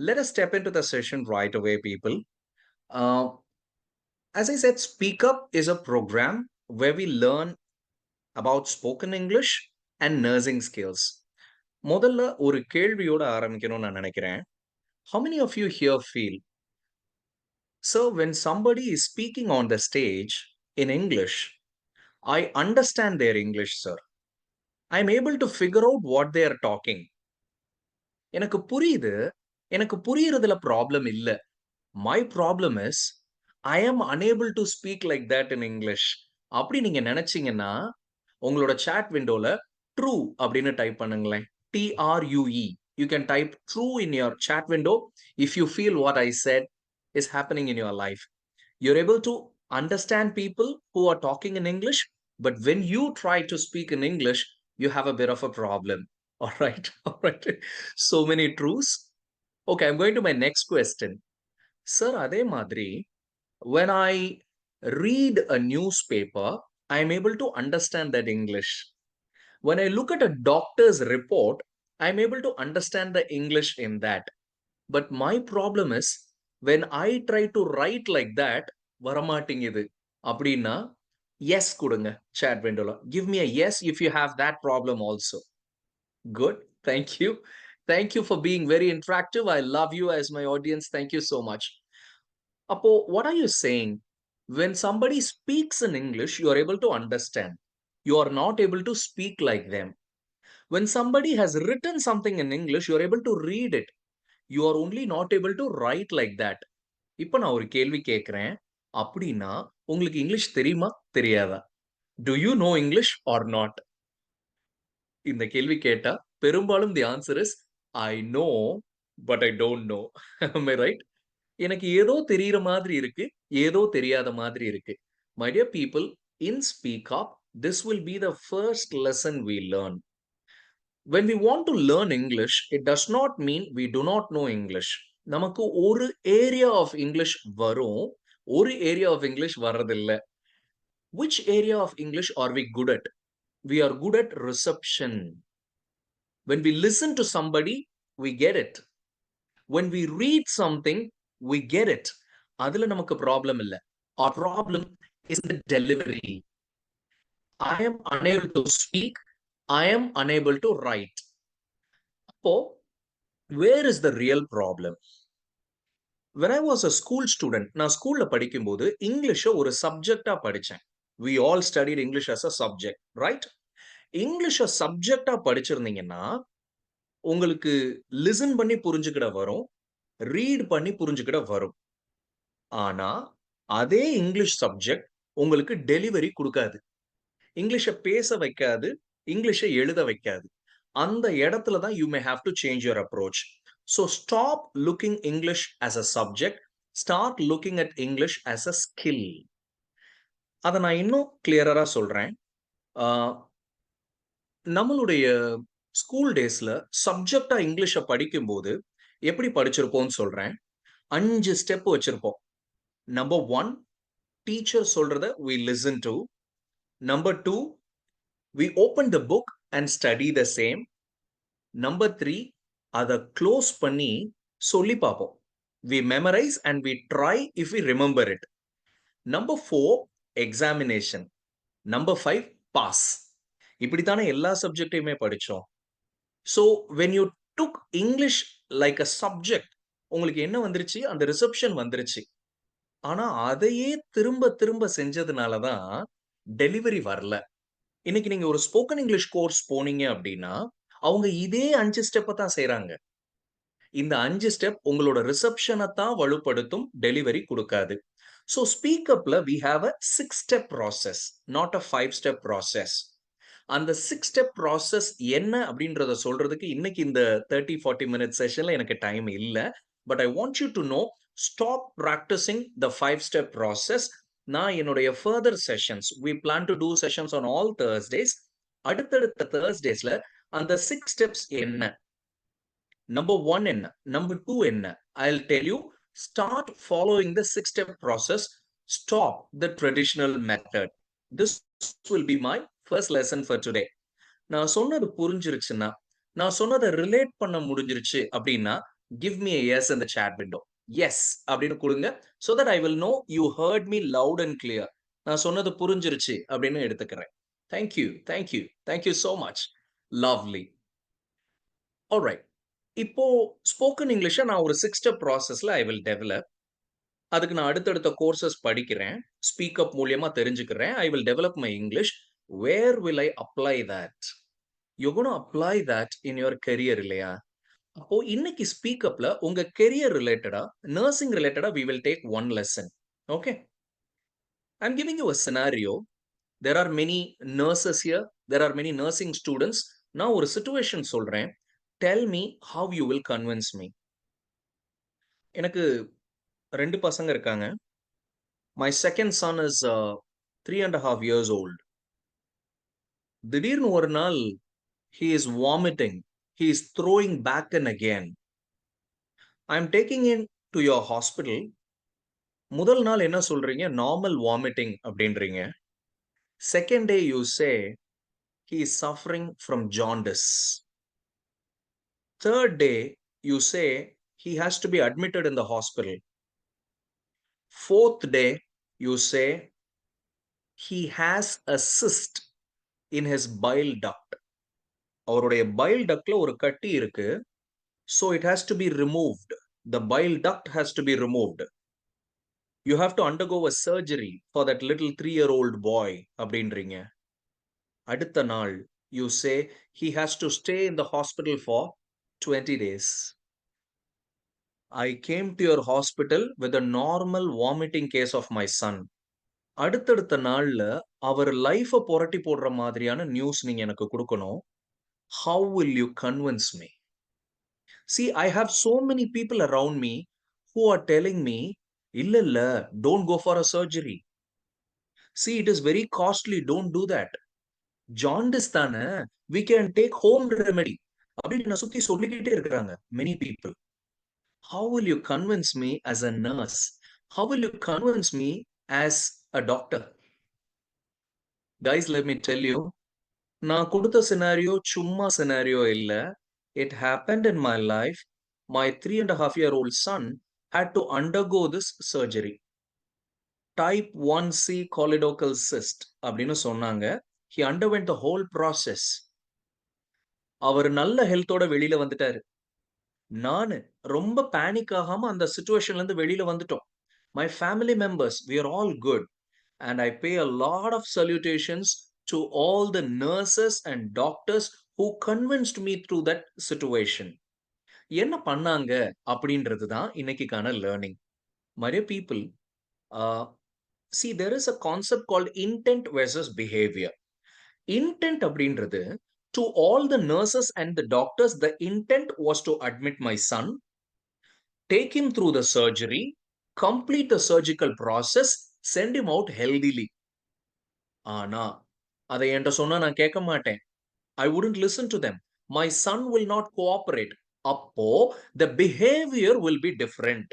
Let us step into the session right away, people. Uh, as I said, Speak Up is a program where we learn about spoken English and nursing skills. முதல்ல ஒரு கேள்வியோட ஆரம்பிக்கணும்னு நான் நினைக்கிறேன். How many of you here feel, sir, when somebody is speaking on the stage in English, I understand their English, sir. I'm able to figure out what they are talking. எனக்கு புரியுது. எனக்கு புரியறதுல problem இல்ல. My problem is, I am unable to speak like that in English. அப்படி நீங்க நினைச்சீங்கன்னா, உங்களோட chat windowல true அப்படின்னு type பண்ணுங்களேன். TRUE. You can type true in your chat window if you feel what I said is happening in your life. You're able to understand people who are talking in English, but when you try to speak in English, you have a bit of a problem. All right. All right. So many truths. Okay, I'm going to my next question. Sir, அதே மாதிரி, when I read a newspaper, I'm able to understand that English. When I look at a doctor's report, I'm able to understand the English in that. But my problem is, when I try to write like that, வரமாட்டேங்குது. அப்படின்னா, yes கொடுங்க chat windowல. Give me a yes if you have that problem also. Good. Thank you. Thank you for being very interactive. I love you as my audience. Thank you so much. Appo, what are you saying? When somebody speaks in English, you are able to understand. You are not able to speak like them. When somebody has written something in English, you are able to read it. You are only not able to write like that. இப்போ நான் ஒரு கேள்வி கேட்கிறேன். அப்படின்னா, உங்களுக்கு English தெரியுமா? தெரியாதா? Do you know English or not? இந்த கேள்வி கேட்டா, பெரும்பாலும் the answer is, I know, but I don't know. Am I right? எனக்கு ஏதோ தெரியிற மாதிரி இருக்கு, ஏதோ தெரியாத மாதிரி இருக்கு. My dear people, in Speak Up, this will be the first lesson we learn. When we want to learn English, it does not mean we do not know English. நமக்கு ஒரு area of English வரும், ஒரு area of English வர்றதில்ல. Which area of English are we good at? We are good at reception. When we listen to somebody, we get it. When we read something, we get it. அதுல நமக்கு problem இல்ல. Our problem is the delivery. I am unable to speak. I am unable to write. அப்போ, where is the real problem? When I was a school student, நான் ஸ்கூல்ல படிக்கும்போது இங்கிலீஷை ஒரு சப்ஜெக்டா படிச்சேன். We all studied English as a subject, right? இங்கிலீஷை சப்ஜெக்டா படிச்சிருந்தீங்கன்னா, உங்களுக்கு listen பண்ணி புரிஞ்சுக்கிட வரும், ரீட் பண்ணி புரிஞ்சுக்கிட வரும். ஆனா, அதே இங்கிலீஷ் சப்ஜெக்ட் உங்களுக்கு டெலிவரி குடுக்காது. இங்கிலீஷை பேச வைக்காது, இங்கிலீஷை எழுத வைக்காது. அந்த இடத்துல தான் you may have to change your approach. So stop looking English as a subject, start looking at English as a skill. அதை நான் இன்னும் கிளியரா சொல்றேன். நம்மளுடைய ஸ்கூல் டேஸ்ல சப்ஜெக்டா இங்கிலீஷை படிக்கும்போது எப்படி படிச்சிருப்போம்னு சொல்றேன். 5 ஸ்டெப் வச்சிருப்போம். நம்பர் 1, டீச்சர் சொல்றத we listen to. Number 2, we open the book and study the same. Number 3, அதை க்ளோஸ் பண்ணி சொல்லி பார்ப்போம். We memorize and we try if we remember it. Number 4, examination. Number 5, pass. இப்படித்தானே எல்லா சப்ஜெக்டையுமே படிச்சோம். So when you took English like a subject, உங்களுக்கு என்ன வந்துருச்சு? அந்த ரிசப்ஷன் வந்துருச்சு. ஆனா அதையே திரும்ப திரும்ப செஞ்சதுனால தான் டெலிவரி வரல. இன்னைக்கு நீங்க ஒரு ஸ்போக்கன் இங்கிலீஷ் கோர்ஸ் போனீங்க அப்படின்னா, அவங்க இதே 5 ஸ்டெப்ப தான் செய்றாங்க. இந்த 5 ஸ்டெப் உங்களோட ரிசப்ஷனை தான் வலுப்படுத்தும், டெலிவரி குடுக்காது. So Speak Upல we have a 6-step process, not a 5-step process. அந்த 6-step process என்ன அப்படின்றத சொல்றதுக்கு இன்னைக்கு இந்த 30-40 minute செஷன்ல எனக்கு டைம் இல்ல. But I want you to know, stop practicing the 5-step process. நான் என்னுடைய further sessions, we plan to do sessions on all Thursdays. அடுத்தடுத்த Thursdaysல அந்த 6 steps என்ன? Number 1 என்ன? Number 2 என்ன? I'll tell you. Start following the 6-step process. Stop the traditional method. This will be my first lesson for today. நான் சொன்னது புரிஞ்சிருச்சுன்னா, நான் சொன்னதை relate பண்ண முடிஞ்சிருச்சு அப்படின்னா, Give me a yes in the chat window. Yes அப்படின்னு கொடுங்க. So that I will know you heard me loud and clear. நான் சொன்னது புரிஞ்சிருச்சு அப்படின்னு எடுத்துக்கிறேன். Thank you. Thank you. Thank you so much. Lovely. All right. இப்போ spoken இங்கிலீஷை நான் ஒரு 6 ஸ்டெப் ப்ராசஸ்ல ஐ வில் டெவலப். அதுக்கு நான் அடுத்தடுத்த கோர்சஸ் படிக்கிறேன். ஸ்பீக்அப் மூலியமா தெரிஞ்சுக்கிறேன். I will develop my English. Where will I apply that? You gonna apply that in your career இல்லையா? அப்போ இன்னைக்கு ஸ்பீக்அப்ல உங்க கெரியர் ரிலேட்டடா, நர்சிங் ரிலேட்டடா we will take one lesson. Okay? I'm giving you a scenario. There are many nurses here. There are many nursing students. நான் ஒரு situation சொல்றேன். Tell me how you will convince me. எனக்கு 2 பசங்க இருக்காங்க. My second son is 3.5 years old. திடீர்னு ஒரு நாள் he is vomiting. He is throwing back and again. I'm taking him to your hospital. முதல் நாள் என்ன சொல்றீங்க? நார்மல் வாமிட்டிங் அப்படின்றீங்க. Second day you say he is suffering from jaundice. Third day you say he has to be admitted in the hospital. Fourth day you say he has a cyst in his bile duct. அவருடைய bile ductல ஒரு கட்டி இருக்கு. So it has to be removed. The bile duct has to be removed. You have to undergo a surgery for that little 3-year-old boy அப்படின்றீங்க. அடுத்த நாள் you say he has to stay in the hospital for 20 days. I came to your hospital with a normal vomiting case of my son. அடுத்தடுத்த நாள்ல அவர் லைஃபை புரட்டி போடுற மாதிரியான news நீங்க எனக்கு கொடுக்கணும். How will you convince me? See, I have so many people around me who are telling me, இல்ல, don't go for a surgery. See, it is very costly, don't do that. Jaundice தானே, we can take home remedy. அப்படின்னு நான் சுத்தி சொல்லிக்கிட்டே இருக்கிறாங்க many people. How will you convince me as a nurse? How will you convince me as a doctor? Guys, let me tell you, நான் கொடுத்த scenario சும்மா scenario இல்ல. It happened in my life. My 3.5-year-old son had to undergo this surgery. Type 1C choledochal cyst அப்படின்னு சொன்னாங்க. He underwent the whole process. அவர் நல்ல ஹெல்த்தோட வெளியில வந்துட்டாரு. நானு ரொம்ப பேனிக் ஆகாம அந்த சிச்சுவேஷன்ல இருந்து வெளியில வந்துட்டோம். My family members, we are all good. And I pay a lot of salutations to all the nurses and doctors who convinced me through that situation. என்ன பண்ணாங்க அப்படின்றது தான் இன்னைக்கான learning. My dear people, see, there is a concept called intent versus behavior. Intent அப்படின்றது, to all the nurses and the doctors, the intent was to admit my son, take him through the surgery, complete the surgical process, send him out healthily. ஆனா அதை என்கிட்ட சொன்னா நான் கேட்க மாட்டேன். I wouldn't listen to them. My son will not cooperate. அப்போ the behavior will be different.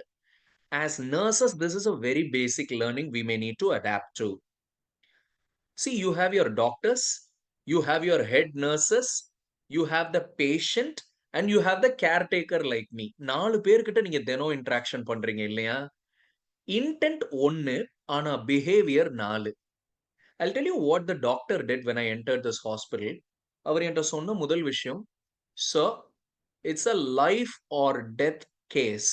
As nurses, this is a very basic learning we may need to adapt to. See, you have your doctors, you have your head nurses, you have the patient, and you have the caretaker like me. 4 பேர்கிட்ட நீங்க தினம் interaction பண்றீங்க இல்லையா? Intent 1, ஆனா behavior 4. I'll tell you what the doctor did when I entered this hospital. அவர் என்கிட்ட சொன்ன முதல் விஷயம், sir, it's a life or death case.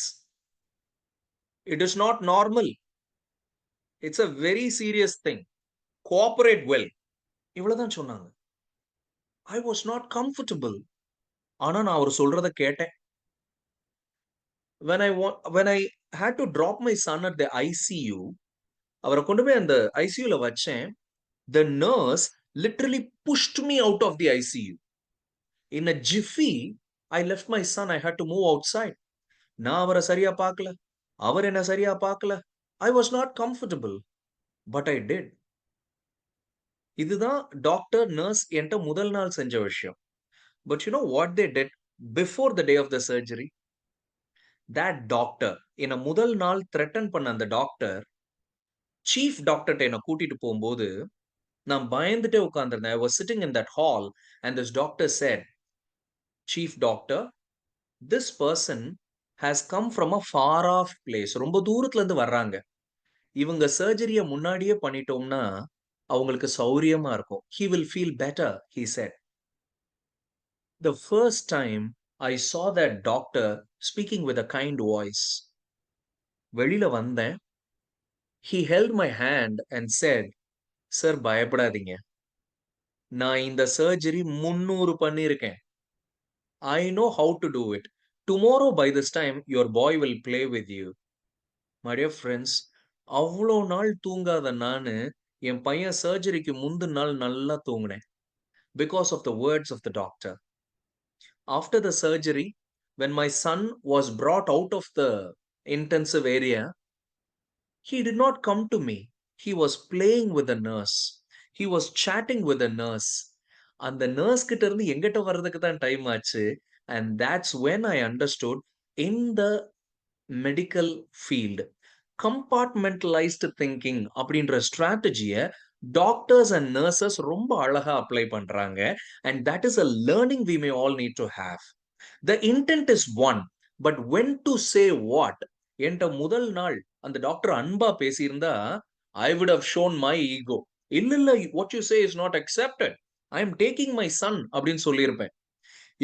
It is not normal. It's a very serious thing. Cooperate well. இவ்வளவுதான் சொன்னாங்க. I was not comfortable. ஆனா நான் அவர் சொல்றத கேட்டேன். When I had to drop my son at the ICU, அவரை கொண்டு போய் அந்த ICUல வச்சேன். The nurse literally pushed me out of the ICU. In a jiffy, I left my son. I had to move outside. நான் அவரை சரியா பார்க்கல, அவர் என்ன சரியா பார்க்கல. I was not comfortable, but I did. இதுதான் டாக்டர் நர்ஸ் என்கிட்ட முதல் நாள் செஞ்ச விஷயம். But you know what they did before the day of the surgery? That doctor, என்ன முதல் நாள் த்ரெட்டன் பண்ண அந்த டாக்டர், சீஃப் டாக்டர்கிட்ட என்ன கூட்டிட்டு போகும்போது நான் பயந்துட்டே உட்கார்ந்திருந்தேன். I was sitting in that hall and this doctor said, Chief doctor, this person has come from a far off place. ரொம்ப தூரத்துல இருந்து வர்றாங்க. இவங்க சர்ஜரிய முன்னாடியே பண்ணிட்டோம்னா, அவங்களுக்கு சௌரியமா இருக்கும். He will feel better, he said. The first time I saw that doctor speaking with a kind voice. வெளியில வந்தேன். He held my hand and said, "Sir, பயப்படாதீங்க. நான் இந்த சர்ஜரி 300 பண்ணியிருக்கேன். I know how to do it. Tomorrow by this time, your boy will play with you." My dear friends, அவ்ளோ நாள் தூங்காத நானு, என் பையன் சர்ஜரிக்கு முந்தின நாள் நல்லா தூங்குனேன். Because of the words of the doctor. After the surgery, when my son was brought out of the intensive area, he did not come to me. He was playing with the nurse. He was chatting with the nurse. அந்த nurse கிட்ட இருந்து எங்கிட்ட வர்றதுக்கு தான் time ஆச்சு. And that's when I understood in the medical field, compartmentalized thinking அப்படின்ற strategy-ய doctors and nurses ரொம்ப அழகா apply பண்றாங்க. And that is a learning we may all need to have. The intent is one, but when to say what? என்கிட்ட முதல் நாள் அந்த doctor அன்பா பேசியிருந்தா, I would have shown my ego. இல்ல இல்ல, what you say is not accepted. I am taking my son அப்படின்னு சொல்லியிருப்பேன்.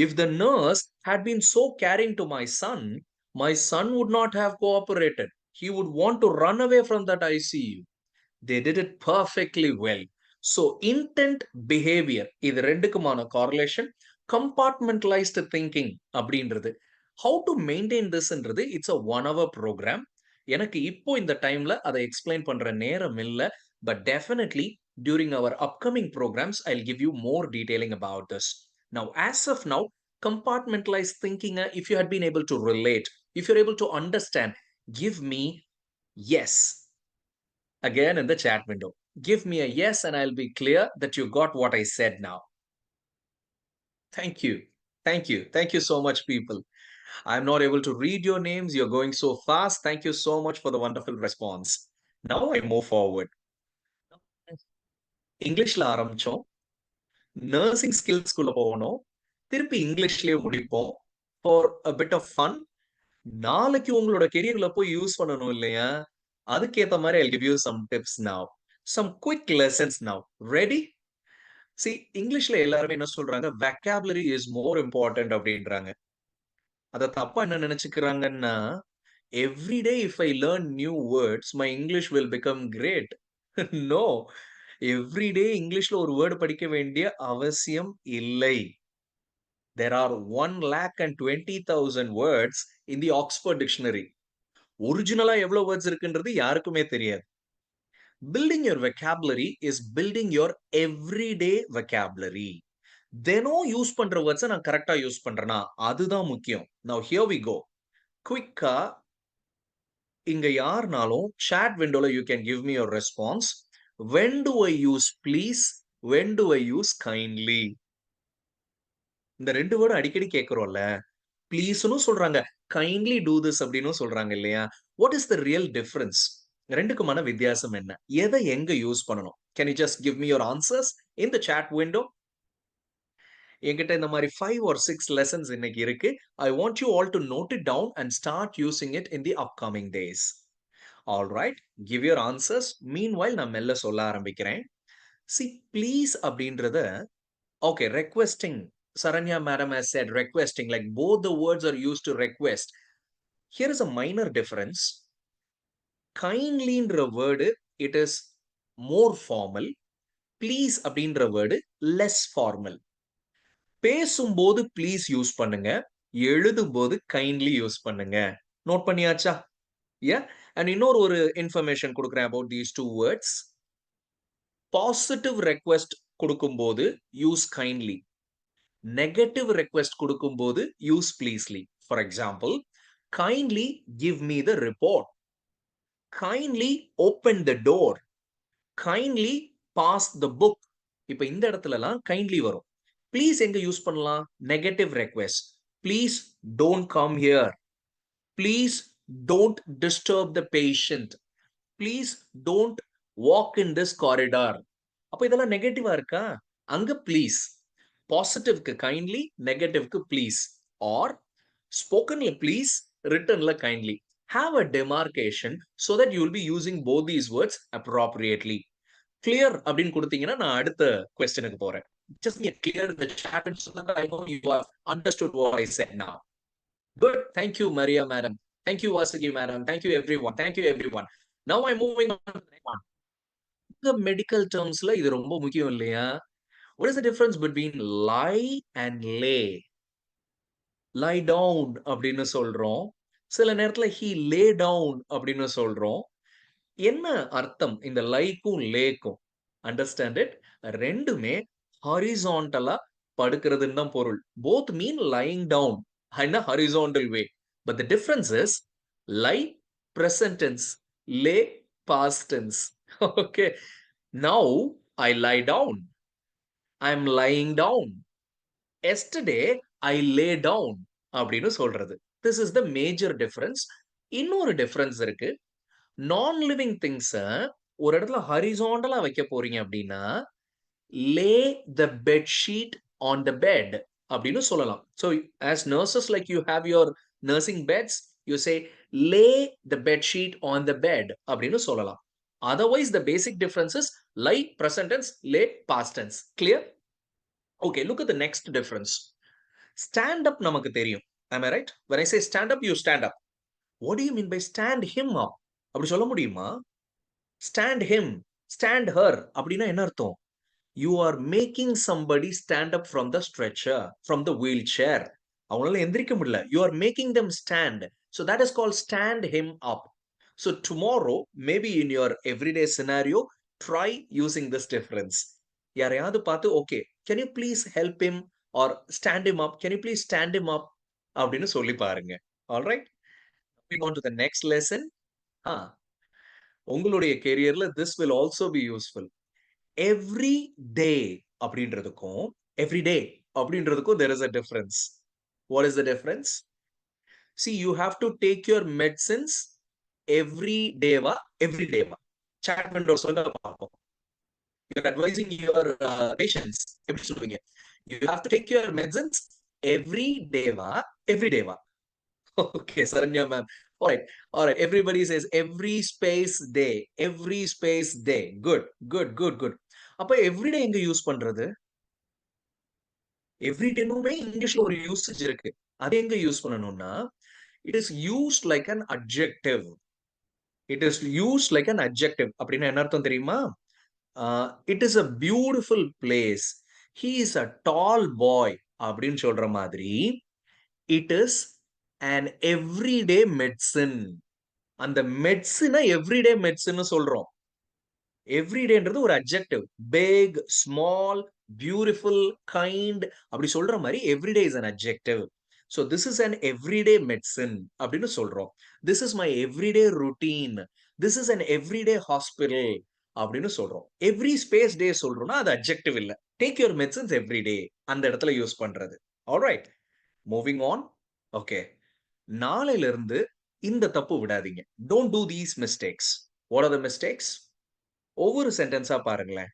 If the nurse had been so caring to my son would not have cooperated. He would want to run away from that ICU. They did it perfectly well. So intent, behavior, இது ரெண்டுக்குமான correlation. Compartmentalized thinking அப்படின்றது. How to maintain thisன்றது it's a 1 hour program. எனக்கு இப்போ இந்த டைம்ல அதை explain பண்ற நேரம் இல்ல. But definitely during our upcoming programs, I'll give you more detailing about this. Now, as of now, compartmentalized thinking, if you had been able to relate, if you're able to understand, give me yes again in the chat window. Give me a yes and I'll be clear that you got what I said now. Thank you. Thank you. Thank you so much, people. I'm not able to read your names. You're going so fast. Thank you so much for the wonderful response. Now I move forward. இங்கிலீஷ்ல ஆரம்பிச்சோம். Nursing ஸ்கில்ஸ்குள்ள போகணும். திருப்பி இங்கிலீஷ்லயே முடிப்போம். For a bit of fun. நாளைக்கு உங்களோட கெரியர்ல போய் use பண்ணணும் இல்லையா? அதுக்கேத்த மாதிரி I'll give you some tips now. Some quick lessons now. Ready? See, இங்கிலீஷ்ல எல்லாருமே என்ன சொல்றாங்க? Vocabulary is more important அப்படின்றாங்க. அத தப்பா என்ன நினைச்சுக்கிறாங்கன்னா, every day if I learn new words, my English will become great. No. Every day இங்கிலீஷ்ல ஒரு வேர்ட் படிக்க வேண்டிய அவசியம் இல்லை. There are 1,20,000 words in the Oxford Dictionary. ஒரிஜினலா எவ்வளவு வேர்ட்ஸ் இருக்குன்றது யாருக்குமே தெரியாது. Building your vocabulary is building your everyday vocabulary. தினம் யூஸ் பண்ற வேர்ட்ஸை நான் கரெக்டா யூஸ் பண்றேனா அதுதான் முக்கியம். Now here we go. குயிக்கா இங்க யாருனாலும் chat windowல you can give me your response. When do I use please? When do I use kindly? இந்த ரெண்டு வேர்டும் அடிக்கடி கேட்கிறோம்ல. ப்ளீஸ்னு சொல்றாங்க, கைண்ட்லி டூ திஸ் அப்படின்னு சொல்றாங்க இல்லையா? What is the real difference? ரெண்டுக்குமான வித்தியாசம் என்ன? எதை எங்க யூஸ் பண்ணணும்? Can you just give me your answers in the chat window? என்கிட்ட இந்த மாதிரி 5 or 6 lessons இன்னைக்கு இருக்கு. I want you all to note it down and start using it in the upcoming days. All right, give your answers. Meanwhile, நான் மெல்ல சொல்ல ஆரம்பிக்கிறேன். See, please அப்படின்றத okay, requesting. Saranya madam has said requesting, like both the words are used to request. Here is a minor difference. Kindly என்ற word, it is more formal. Please அப்படின்ற word less formal. பேசும்போது please use பண்ணுங்க, எழுதும்போது kindly use பண்ணுங்க. Note பண்ணியாச்சா? Yeah. And இன்னொரு ஒரு information கொடுக்குறேன் about these two words. Positive request கொடுக்கும்போது use kindly. Negative request கொடுக்கும்போது use pleasely. For example, kindly give me the report. Kindly open the door. Kindly pass the book. இப்ப இந்த இடத்துலலாம் kindly வரும். Please எங்க யூஸ் பண்ணலாம்? Negative request. Please don't come here. Please don't disturb the patient. Please don't walk in this corridor. அப்ப இதெல்லாம் நெகட்டிவா இருக்கா? அங்க please. பாசிட்டிவ்க்கு கைண்ட்லி, நெகட்டிவ்க்கு ப்ளீஸ். ஆர் ஸ்போக்கன்ல please, written la kindly. Have a demarcation so that you will be using both these words appropriately. Clear அப்படின்னு கொடுத்தீங்கன்னா நான் அடுத்த கொஸ்டினுக்கு போறேன். Just get clear in the chat and so that I know you have understood what I said now. Good. Thank you, Maria madam. Thank you, Vasagi madam. Thank you, everyone. Thank you, everyone. Now I'm moving on to the next one. The medical terms la இது ரொம்ப முக்கியம் இல்லையா? What is the difference between lie and lay? Lie down அப்படின்னு சொல்றோம். சில நேரத்துல he lay down அப்படின்னு சொல்றோம். என்ன அர்த்தம் இந்த லைக்கும் லேக்கும்? Understand it. ரெண்டுமே ஹாரிசான்டலா படுக்கிறதுன்னு தான் பொருள். Both mean lying down in a horizontal way. But the difference is lie present tense, lay past tense. Okay. Now I lie down. I'm lying down. Yesterday I lay down அப்படின்னு சொல்றது. This is the major difference. இன்னொரு difference இருக்கு. நான் living திங்ஸ ஒரு இடத்துல ஹரிசாண்டலா வைக்க போறீங்க அப்படின்னா lay the bed sheet on the bed அப்படின்னு சொல்லலாம். So as nurses like you have your nursing beds you say lay the bed sheet on the bed அப்படின்னு சொல்லலாம். Otherwise, the basic difference is lie, present tense, lay, past tense. Clear? Okay, look at the next difference. Stand up நமக்கு தெரியும். Am I right? When I say stand up, you stand up. What do you mean by stand him up? அப்படி சொல்ல முடியுமா? Stand him, stand her அப்படின்னா என்ன அர்த்தம்? You are making somebody stand up from the stretcher, from the wheelchair. அவங்களால எந்திரிக்க முடியல. You are making them stand. So that is called stand him up. So tomorrow, maybe in your everyday scenario, try using this difference. யாரையாவது பார்த்து, okay, can you please help him or stand him up? Can you please stand him up? அப்படின்னு சொல்லி பாருங்க. All right? Moving on to the next lesson. உங்களுடைய கெரியர்ல this will also be useful. Every day அப்படின்றதுக்கும் every day அப்படின்றதுக்கும் there is a difference. What is the difference? See, you have to take your medicines every day every day chat window சொல்ல பார்ப்போம். You're advising your patients எப்படி சொல்லுவீங்க? You have to take your medicines every day every day Okay, Saranya ma'am. All right. All right. Everybody says every space day. Every space day. Good. Good. Good. Good. அப்ப everyday எங்க use பண்றது? எவ்ரிடேனுமே இங்கிலீஷ்ல ஒரு usage இருக்கு. அது எங்க use பண்ணணும்னா it is used like an adjective. It is used like an adjective. அப்படின்னா என்ன அர்த்தம் தெரியுமா? It is a beautiful place. He is a tall boy அப்படின்னு சொல்ற மாதிரி it is an everyday medicine. அந்த மெடிசினை எவ்ரிடே மெடிசின் சொல்றோம். எவ்ரிடேன்றது ஒரு adjective. Big, small, beautiful, kind அப்படி சொல்ற மாதிரி everyday is an adjective. So this is an everyday medicine அப்படின்னு சொல்றோம். This is my everyday routine. This is an everyday hospital அப்படின்னு சொல்றோம். எவ்ரி ஸ்பேஸ் டே சொல்றோம்னா அது அட்ஜெக்டிவ் இல்ல. டேக் யுவர் மெடிசின்ஸ் எவ்ரிடே அந்த இடத்துல யூஸ் பண்றது. Alright, moving on. ஓகே, நாளையில இருந்து இந்த தப்பு விடாதீங்க. Don't do these mistakes. What are the mistakes? ஒவ்வொரு சென்டென்ஸா பாருங்களேன்.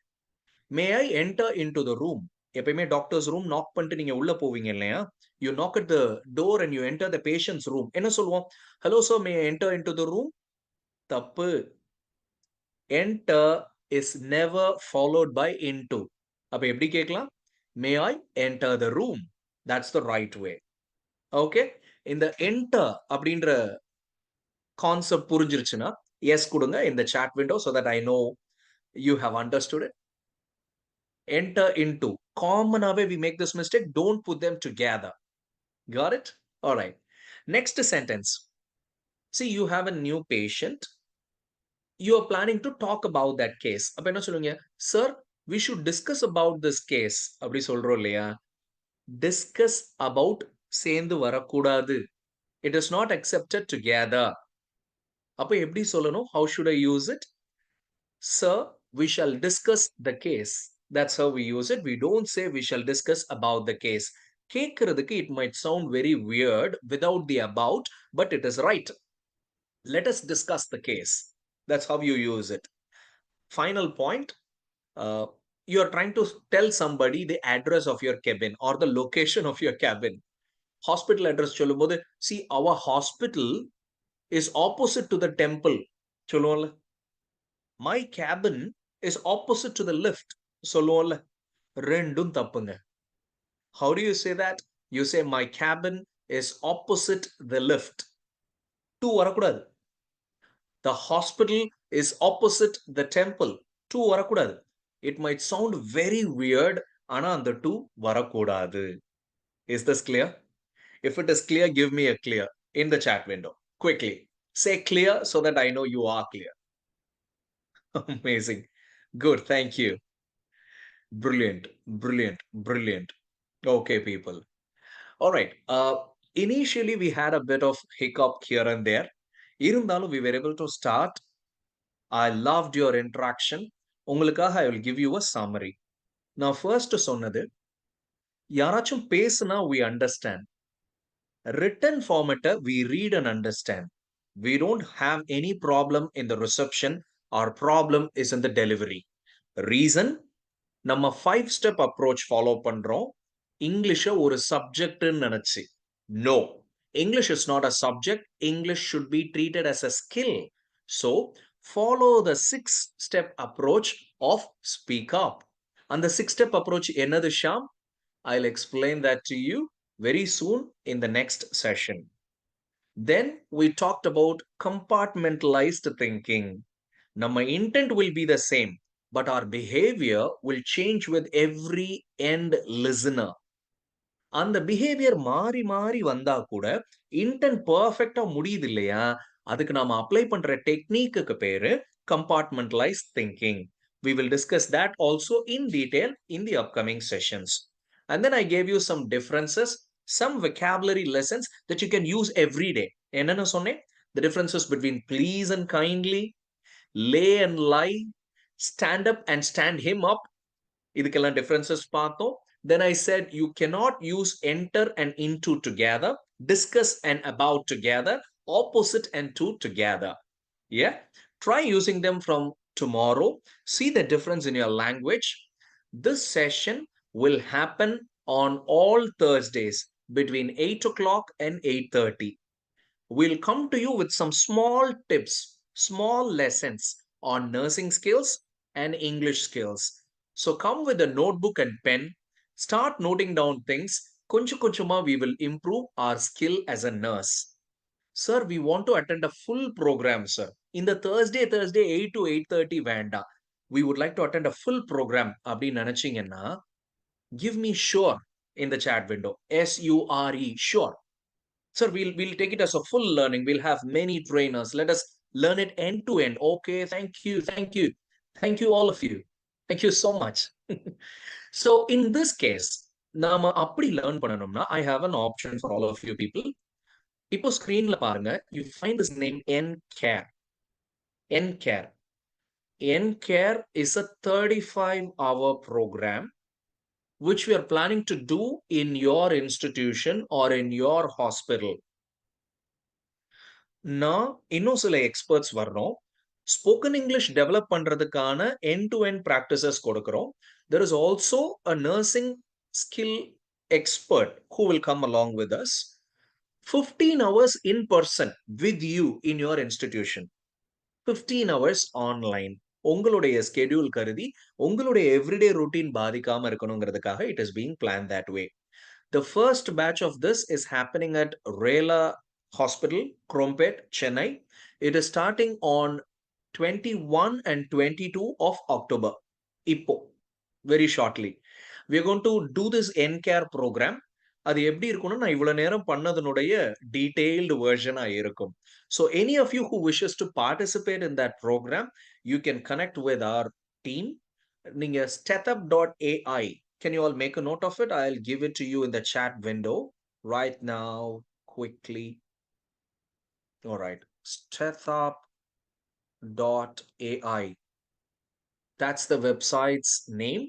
May I enter in to the room. எப்பயுமே டாக்டர்ஸ் ரூம் நாக் பண்ணிட்டு நீங்க உள்ள போவீங்க இல்லையா? You knock at the door and you enter the patient's room. என்ன சொல்லுவோம்? Hello sir, may I enter in to the room. தப்பு. Enter is never followed by into. அப்ப எப்படி கேட்கலாம்? May I enter the room. That's the right way. Okay, இந்த enter அப்படின்ற concept புரிஞ்சிருச்சுன்னா S கொடுங்க இந்த chat window so that I know you have understood it. Enter into. Commonly we make this mistake. Don't put them together. Got it? All right. Next sentence. See, you have a new patient. You are planning to talk about that case. அப்ப என்ன சொல்லுங்க? Sir, we should discuss about this case. அப்படி சொல்றோம் இல்லையா? Discuss about சேர்ந்து வரக்கூடாது. It is not accepted together. அப்ப எப்படி சொல்லணும்? How should I use it? Sir, we shall discuss the case. That's how we use it. We don't say we shall discuss about the case. கேட்கிறதுக்கு it might sound very weird without the about, but it is right. Let us discuss the case. That's how you use it. Final point. You are trying to tell somebody the address of your cabin or the location of your cabin. Hospital address சொல்லும்போது, see, our hospital is opposite to the temple. சொல்லுவோம்ல. My cabin is opposite to the lift. சொல்லுவோம்ல. ரெண்டும் தப்புங்க. How do you say that? You say my cabin is opposite the lift. Two வரக்கூடாது. The hospital is opposite the temple. Two வரக்கூடாது. It might sound very weird, ஆனா அந்த two வரக்கூடாது. Is this clear? If it is clear, give me a clear in the chat window. Quickly. Say clear so that I know you are clear. Amazing. Good. Thank you. Brilliant. Brilliant. Brilliant. Okay, people. All right. Initially, we had a bit of hiccup here and there. இருந்தாலும் we were able to start. I loved your interaction. உங்களுக்காக I will give you a summary. நான் first சொன்னது, யாராச்சும் பேசுனா we understand. Written format we read and understand. We don't have any problem in the reception. Our problem is in the delivery. Reason, நம்ம 5-step approach follow பண்றோம். English ஒரு subject நினைச்சு. No, English is not a subject. English should be treated as a skill. So, follow the 6-step approach of speak up. And the 6-step approach என்னது Sham? I'll explain that to you very soon in the next session. Then we talked about compartmentalized thinking. Nama intent will be the same, but our behavior will change with every end listener. அந்த behaviour மாறி மாறி வந்தா கூட intend பர்ஃபெக்டா முடியுது இல்லையா? அதுக்கு நாம அப்ளை பண்ற டெக்னிக்கு பேரு compartmentalized thinking. We will discuss that also in detail in the upcoming sessions. And then I gave you some differences, some vocabulary lessons that you can use every day. என்னென்ன சொன்னேன்? The differences between please and kindly, lay and lie, stand up and stand him up. இதுக்கெல்லாம் differences பார்த்தோம். Then I said you cannot use enter and into together, discuss and about together, opposite and to together. Yeah, try using them from tomorrow. See the difference in your language. This session will happen on all Thursdays between 8 o'clock and 8:30. We'll come to you with some small tips, small lessons on nursing skills and English skills. So come with a notebook and pen, start noting down things. Konchuma we will improve our skill as a nurse. Sir, we want to attend a full program, sir. In the Thursday 8 to 8:30 vanda. We would like to attend a full program. Abdi nanachingenna, give me sure in the chat window. SURE, sure. Sir, we'll take it as a full learning. We'll have many trainers. Let us learn it end to end. Okay, thank you, thank you. Thank you, all of you. Thank you so much. So in this case, நாம அப்படி learn பண்ணணும்னா, I have an option for all of you people. இப்போ screenல பாருங்க, you find this name NCARE. NCARE. NCARE is a 35-hour program which we are planning to do in your institution or in your hospital. நான் இன்னும் சில experts வர்றோம். Spoken English develop பண்றதுக்கான end to end practices கொடுக்கிறோம். There is also a nursing skill expert who will come along with us. 15 hours in person with you in your institution. 15 hours online. உங்களுடைய schedule கருதி உங்களுடைய everyday routine பாதிக்காம இருக்கணுங்கிறதுக்காக it is being planned that way. The first batch of this is happening at Rela Hospital, Krompet, Chennai. It is starting on 21 and 22 of October. Ippo, very shortly. We are going to do this NCARE program. அது எப்படி இருக்கும்னா நான் இவ்வளவு நேரம் பண்ணதனுடைய detailed version இருக்கும். So any of you who wishes to participate in that program, you can connect with our team. நீங்க stethUP.ai. Can you all make a note of it? I'll give it to you in the chat window right now, quickly. All right, stethUP.ai. That's the website's name.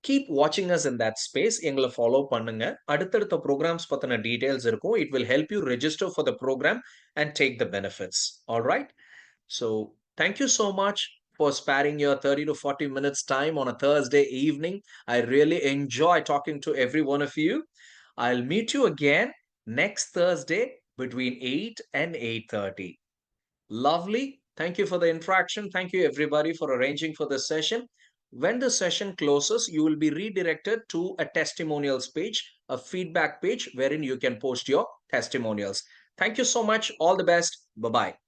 Keep watching us in that space. எங்களை follow பண்ணுங்க. அடுத்தடுத்த programs பத்தின details இருக்கும். It will help you register for the program and take the benefits. All right. So thank you so much for sparing your 30 to 40 minutes time on a Thursday evening. I really enjoy talking to every one of you. I'll meet you again next Thursday between 8 and 8:30. Lovely. Thank you for the interaction. Thank you, everybody, for arranging for this session. When the session closes, you will be redirected to a testimonials page, a feedback page, wherein you can post your testimonials. Thank you so much. All the best. Bye bye.